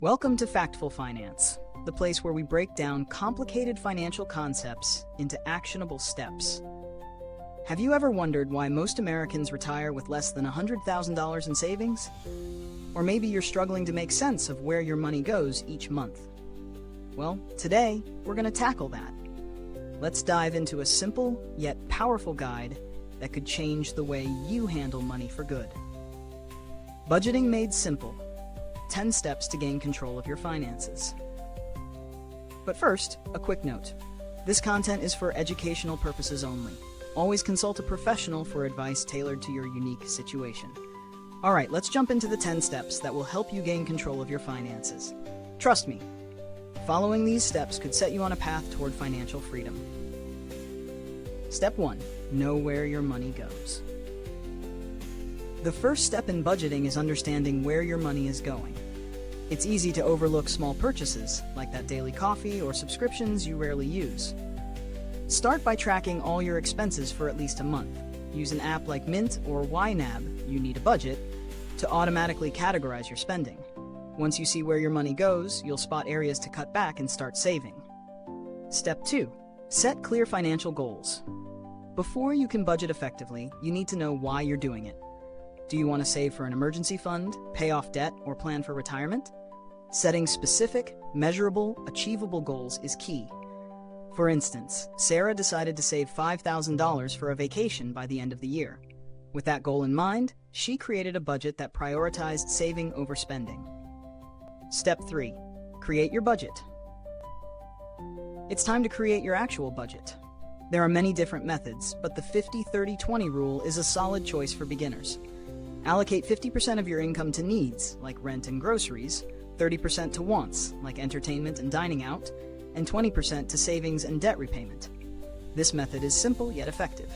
Welcome to Factful Finance, the place where we break down complicated financial concepts into actionable steps. Have you ever wondered why most Americans retire with less than $100,000 in savings? Or maybe you're struggling to make sense of where your money goes each month. Well, today, we're going to tackle that. Let's dive into a simple yet powerful guide that could change the way you handle money for good. Budgeting made simple. 10 steps to gain control of your finances. But first, a quick note. This content is for educational purposes only. Always consult a professional for advice tailored to your unique situation. All right, let's jump into the 10 steps that will help you gain control of your finances. Trust me, following these steps could set you on a path toward financial freedom. Step 1. Know where your money goes. The first step in budgeting is understanding where your money is going. It's easy to overlook small purchases, like that daily coffee or subscriptions you rarely use. Start by tracking all your expenses for at least a month. Use an app like Mint or YNAB, You Need a Budget, to automatically categorize your spending. Once you see where your money goes, you'll spot areas to cut back and start saving. Step 2. Set clear financial goals. Before you can budget effectively, you need to know why you're doing it. Do you want to save for an emergency fund, pay off debt, or plan for retirement? Setting specific, measurable, achievable goals is key. For instance, Sarah decided to save $5,000 for a vacation by the end of the year. With that goal in mind, she created a budget that prioritized saving over spending. Step 3. Create your budget. It's time to create your actual budget. There are many different methods, but the 50-30-20 rule is a solid choice for beginners. Allocate 50% of your income to needs, like rent and groceries, 30% to wants, like entertainment and dining out, and 20% to savings and debt repayment. This method is simple yet effective.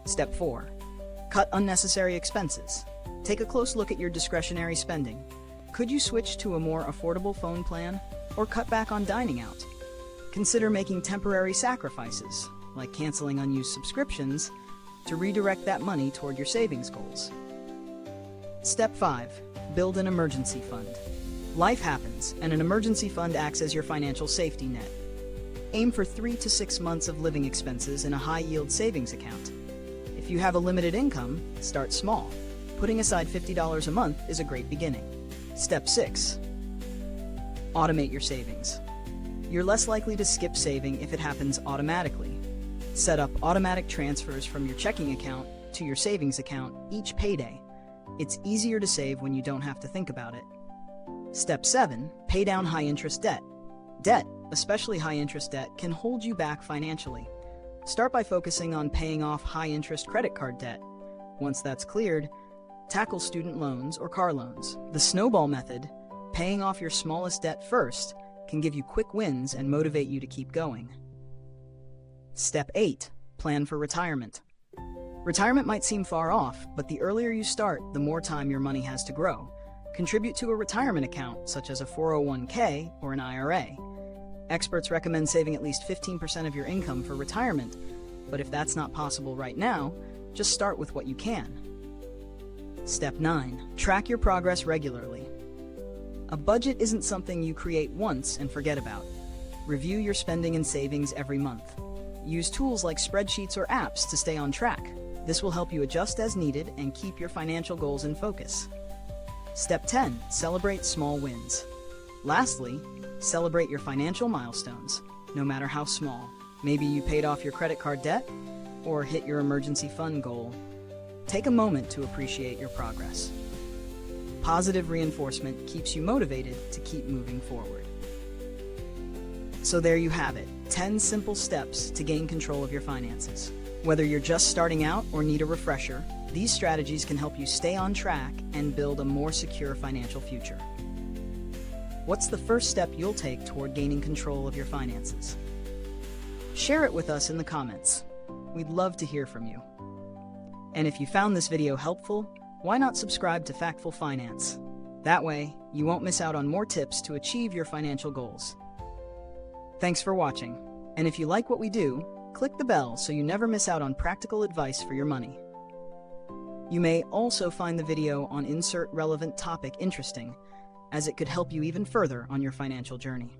Step 4. Cut unnecessary expenses. Take a close look at your discretionary spending. Could you switch to a more affordable phone plan or cut back on dining out? Consider making temporary sacrifices, like canceling unused subscriptions, to redirect that money toward your savings goals. Step 5. Build an emergency fund. Life happens, and an emergency fund acts as your financial safety net. Aim for 3 to 6 months of living expenses in a high-yield savings account. If you have a limited income, start small. Putting aside $50 a month is a great beginning. Step 6. Automate your savings. You're less likely to skip saving if it happens automatically. Set up automatic transfers from your checking account to your savings account each payday. It's easier to save when you don't have to think about it. Step 7. Pay down high-interest debt. Debt, especially high-interest debt, can hold you back financially. Start by focusing on paying off high-interest credit card debt. Once that's cleared, tackle student loans or car loans. The snowball method, paying off your smallest debt first, can give you quick wins and motivate you to keep going. Step 8. Plan for retirement. Retirement might seem far off, but the earlier you start, the more time your money has to grow. Contribute to a retirement account, such as a 401k or an IRA. Experts recommend saving at least 15% of your income for retirement, but if that's not possible right now, just start with what you can. Step 9. Track your progress regularly. A budget isn't something you create once and forget about. Review your spending and savings every month. Use tools like spreadsheets or apps to stay on track. This will help you adjust as needed and keep your financial goals in focus. Step 10. Celebrate small wins. Lastly, celebrate your financial milestones, no matter how small. Maybe you paid off your credit card debt or hit your emergency fund goal. Take a moment to appreciate your progress. Positive reinforcement keeps you motivated to keep moving forward. So there you have it, 10 simple steps to gain control of your finances. Whether you're just starting out or need a refresher, these strategies can help you stay on track and build a more secure financial future. What's the first step you'll take toward gaining control of your finances? Share it with us in the comments. We'd love to hear from you. And if you found this video helpful, why not subscribe to Factful Finance? That way, you won't miss out on more tips to achieve your financial goals. Thanks for watching, and if you like what we do, click the bell so you never miss out on practical advice for your money. You may also find the video on Insert Relevant Topic interesting, as it could help you even further on your financial journey.